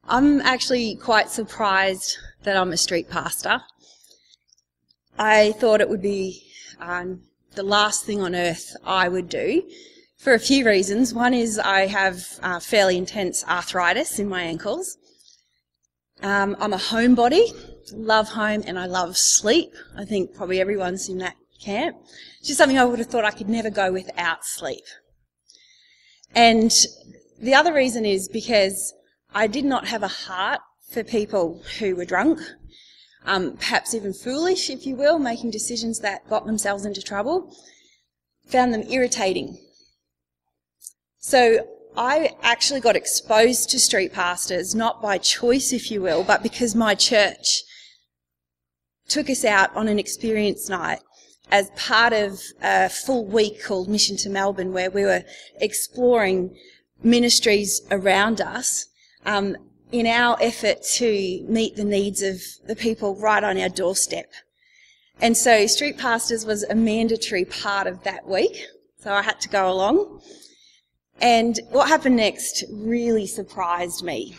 I'm actually quite surprised that I'm a street pastor. I thought it would be the last thing on earth I would do for a few reasons. One is I have fairly intense arthritis in my ankles. I'm a homebody, love home and I love sleep. I think probably everyone's in that camp. It's just something I would have thought I could never go without sleep. And the other reason is because I did not have a heart for people who were drunk, perhaps even foolish, if you will, making decisions that got themselves into trouble. Found them irritating. So I actually got exposed to street pastors, not by choice, if you will, but because my church took us out on an experience night as part of a full week called Mission to Melbourne, where we were exploring ministries around us in our effort to meet the needs of the people right on our doorstep. And so street pastors was a mandatory part of that week, so I had to go along. And what happened next really surprised me.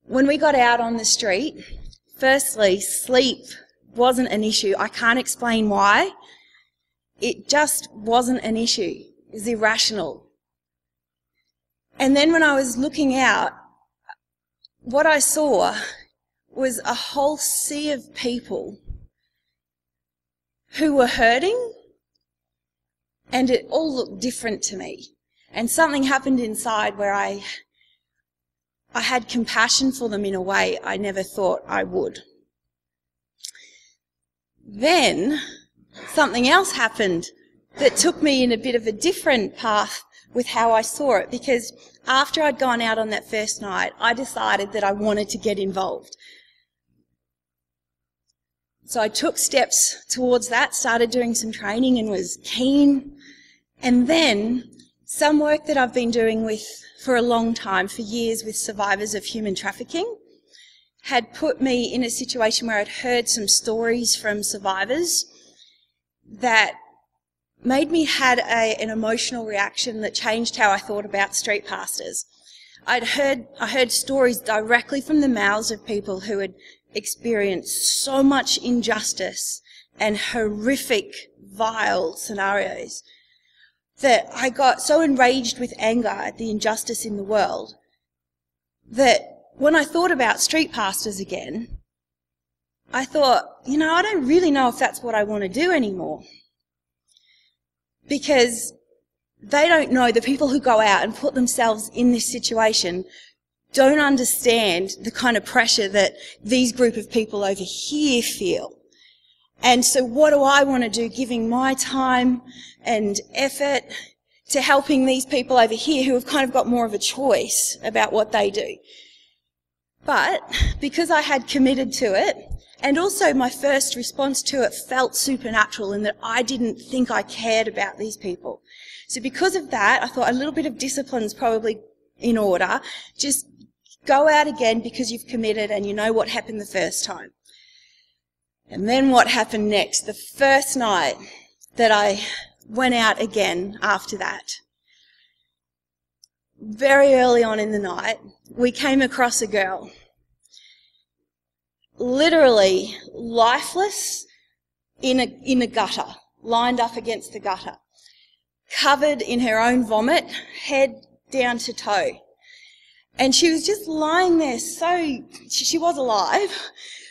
When we got out on the street, firstly, sleep wasn't an issue. I can't explain why. It just wasn't an issue. It was irrational. And then when I was looking out, what I saw was a whole sea of people who were hurting, and it all looked different to me. And something happened inside where I had compassion for them in a way I never thought I would. Then something else happened that took me in a bit of a different path with how I saw it, because after I'd gone out on that first night, I decided that I wanted to get involved. So I took steps towards that, started doing some training and was keen. And then some work that I've been doing for a long time, for years, with survivors of human trafficking, had put me in a situation where I'd heard some stories from survivors that made me had an emotional reaction that changed how I thought about street pastors. I heard stories directly from the mouths of people who had experienced so much injustice and horrific, vile scenarios that I got so enraged with anger at the injustice in the world that when I thought about street pastors again, I thought, I don't really know if that's what I want to do anymore. Because they don't know, the people who go out and put themselves in this situation don't understand the kind of pressure that these group of people over here feel. And so what do I want to do, giving my time and effort to helping these people over here who have kind of got more of a choice about what they do? But because I had committed to it, and also my first response to it felt supernatural in that I didn't think I cared about these people. So because of that, I thought a little bit of discipline is probably in order. Just go out again because you've committed and you know what happened the first time. And then what happened next? The first night that I went out again after that, very early on in the night, we came across a girl, literally lifeless in a gutter, lined up against the gutter, covered in her own vomit, head down to toe. And she was just lying there she was alive,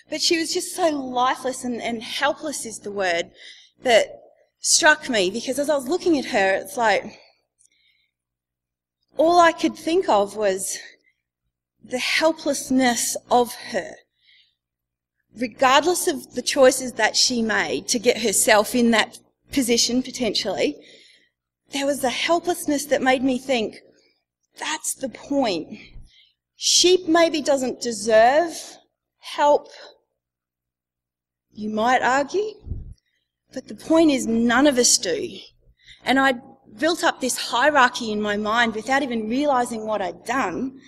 but she was just so lifeless and helpless is the word that struck me, because as I was looking at her, it's like all I could think of was the helplessness of her. Regardless of the choices that she made to get herself in that position potentially, there was a helplessness that made me think, that's the point. She maybe doesn't deserve help, you might argue, but the point is none of us do. And I built up this hierarchy in my mind without even realising what I'd done,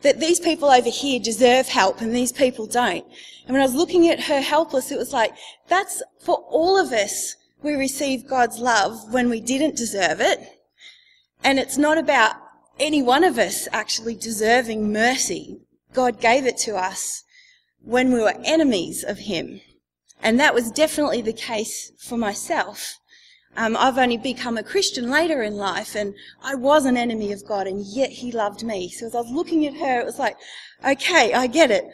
that these people over here deserve help and these people don't. And when I was looking at her helpless, it was like, that's for all of us. We receive God's love when we didn't deserve it. And it's not about any one of us actually deserving mercy. God gave it to us when we were enemies of him. And that was definitely the case for myself. I've only become a Christian later in life, and I was an enemy of God, and yet he loved me. So as I was looking at her, it was like, okay, I get it.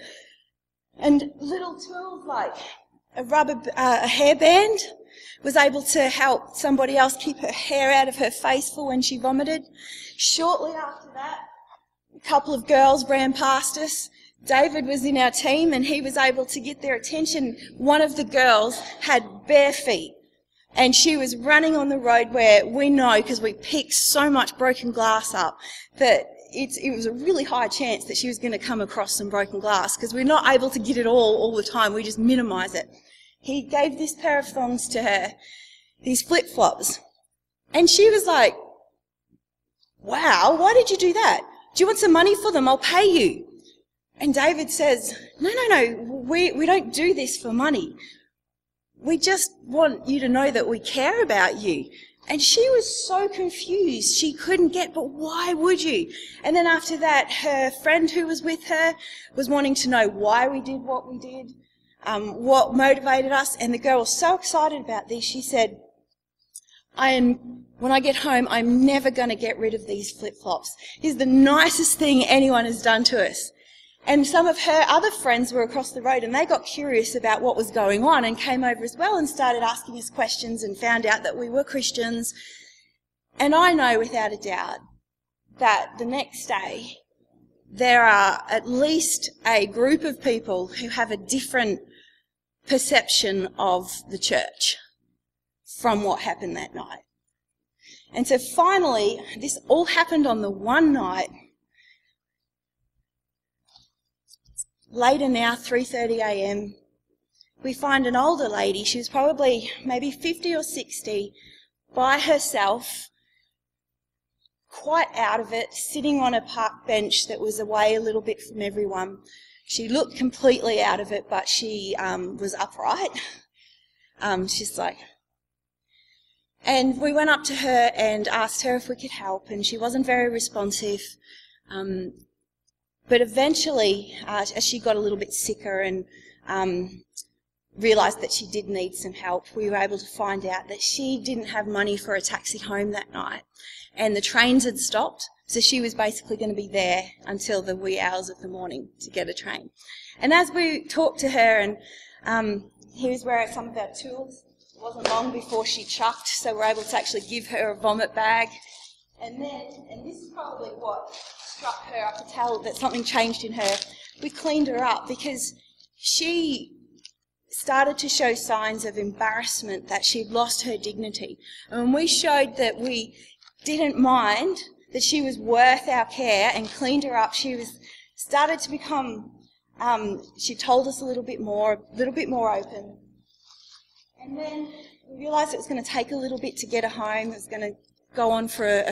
And little tools like a hairband was able to help somebody else keep her hair out of her face for when she vomited. Shortly after that, a couple of girls ran past us. David was in our team, and he was able to get their attention. One of the girls had bare feet, and she was running on the road where we know, because we picked so much broken glass up, that it was a really high chance that she was going to come across some broken glass, because we're not able to get it all the time. We just minimise it. He gave this pair of thongs to her, these flip-flops, and she was like, wow, why did you do that? Do you want some money for them? I'll pay you. And David says, no, we don't do this for money. We just want you to know that we care about you. And she was so confused. She couldn't get, but why would you? And then after that, her friend who was with her was wanting to know why we did what we did, what motivated us. And the girl was so excited about this. She said, when I get home, I'm never going to get rid of these flip-flops. This is the nicest thing anyone has done to us. And some of her other friends were across the road, and they got curious about what was going on and came over as well and started asking us questions and found out that we were Christians. And I know without a doubt that the next day there are at least a group of people who have a different perception of the church from what happened that night. And so finally, this all happened on the one night. Later now, 3:30 a.m, we find an older lady. She was probably maybe 50 or 60, by herself, quite out of it, sitting on a park bench that was away a little bit from everyone. She looked completely out of it, but she was upright. She's like... And we went up to her and asked her if we could help, and she wasn't very responsive. But eventually, as she got a little bit sicker and realised that she did need some help, we were able to find out that she didn't have money for a taxi home that night. And the trains had stopped, so she was basically going to be there until the wee hours of the morning to get a train. And as we talked to her, and here's where some of our tools, it wasn't long before she chucked, so we're able to actually give her a vomit bag. And then, and this is probably what struck her, I could tell that something changed in her, we cleaned her up because she started to show signs of embarrassment, that she'd lost her dignity. And when we showed that we didn't mind, that she was worth our care, and cleaned her up, she started to become, she told us a little bit more open. And then we realised it was going to take a little bit to get her home. It was going to go on for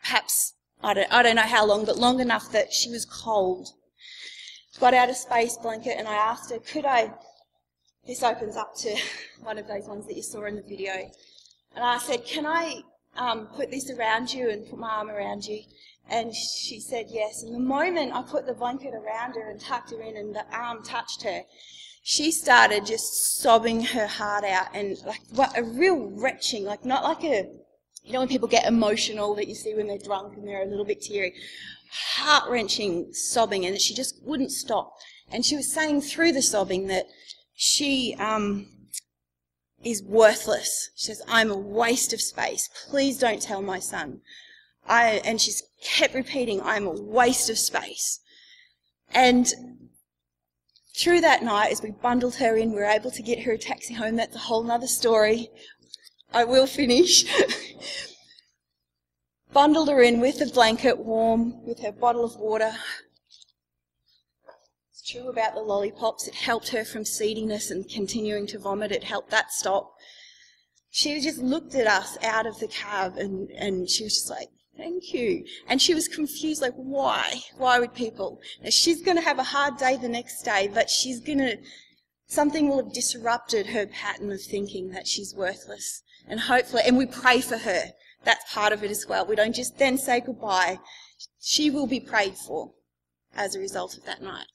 perhaps, I don't know how long, but long enough that she was cold. Got out a space blanket, and I asked her, this opens up to one of those ones that you saw in the video. And I said, can I put this around you and put my arm around you? And she said yes. And the moment I put the blanket around her and tucked her in and the arm touched her, she started just sobbing her heart out, and like what a real retching, like not like a, you know when people get emotional that you see when they're drunk and they're a little bit teary, heart-wrenching sobbing, and she just wouldn't stop. And she was saying through the sobbing that she is worthless. She says, I'm a waste of space. Please don't tell my son. And she's kept repeating, I'm a waste of space. And through that night, as we bundled her in, we were able to get her a taxi home. That's a whole nother story. I will finish. Bundled her in with a blanket, warm, with her bottle of water. It's true about the lollipops. It helped her from seediness and continuing to vomit. It helped that stop. She just looked at us out of the cab, and she was just like, thank you. And she was confused, like, why? Why would people? Now, she's going to have a hard day the next day, but something will have disrupted her pattern of thinking that she's worthless. And hopefully, and we pray for her. That's part of it as well. We don't just then say goodbye. she will be prayed for as a result of that night.